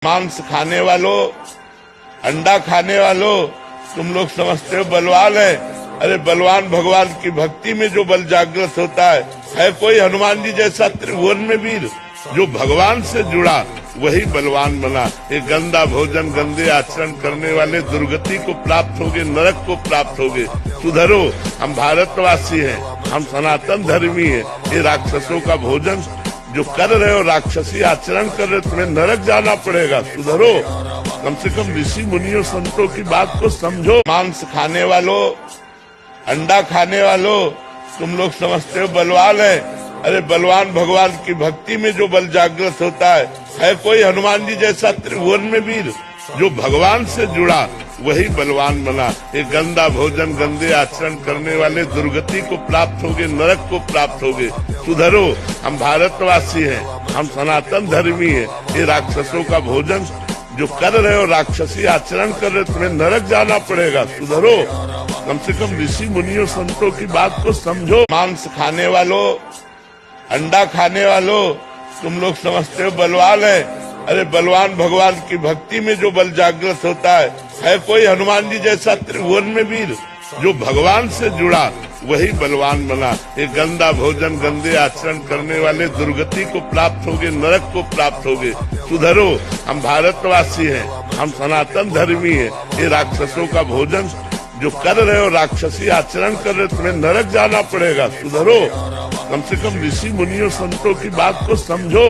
मांस खाने वालों, अंडा खाने वालों, तुम लोग समझते हो बलवान है। अरे बलवान भगवान की भक्ति में जो बल जागृत होता है कोई हनुमान जी जैसा त्रिभुवन में वीर। जो भगवान से जुड़ा वही बलवान बना। ये गंदा भोजन, गंदे आचरण करने वाले दुर्गति को प्राप्त होगे, नरक को प्राप्त होगे। सुधरो, हम भारतवासी हैं, हम सनातन धर्मी हैं। ये राक्षसों का भोजन जो कर रहे हो, राक्षसी आचरण कर रहे हो, तुम्हें नरक जाना पड़ेगा। सुधरो, कम से कम ऋषि मुनियों संतों की बात को समझो। मांस खाने वालों, अंडा खाने वालों, तुम लोग समझते हो बलवान है। अरे बलवान भगवान की भक्ति में जो बल जागृत होता है कोई हनुमान जी जैसा त्रिभुवन में वीर। जो भगवान से जुड़ा वही बलवान बना। ये गंदा भोजन, गंदे आचरण करने वाले दुर्गति को प्राप्त होगे, नरक को प्राप्त होगे। सुधरो, हम भारतवासी हैं, हम सनातन धर्मी हैं। ये राक्षसों का भोजन जो कर रहे हो, राक्षसी आचरण कर रहे हो, तुम्हें नरक जाना पड़ेगा। सुधरो, कम से कम ऋषि मुनियों संतों की बात को समझो। मांस खाने वालों, अंडा खाने वालों, तुम लोग समझते हो बलवान है। अरे बलवान भगवान की भक्ति में जो बल जागृत होता है कोई हनुमान जी जैसा त्रिभुवन में वीर। जो भगवान से जुड़ा वही बलवान बना। ये गंदा भोजन, गंदे आचरण करने वाले दुर्गति को प्राप्त होगे, नरक को प्राप्त होगे। सुधरो, हम भारतवासी हैं, हम सनातन धर्मी हैं। ये राक्षसों का भोजन जो कर रहे हो, राक्षसी आचरण कर रहे हो, तुम्हें नरक जाना पड़ेगा। सुधरो, कम से कम ऋषि मुनियों संतों की बात को समझो।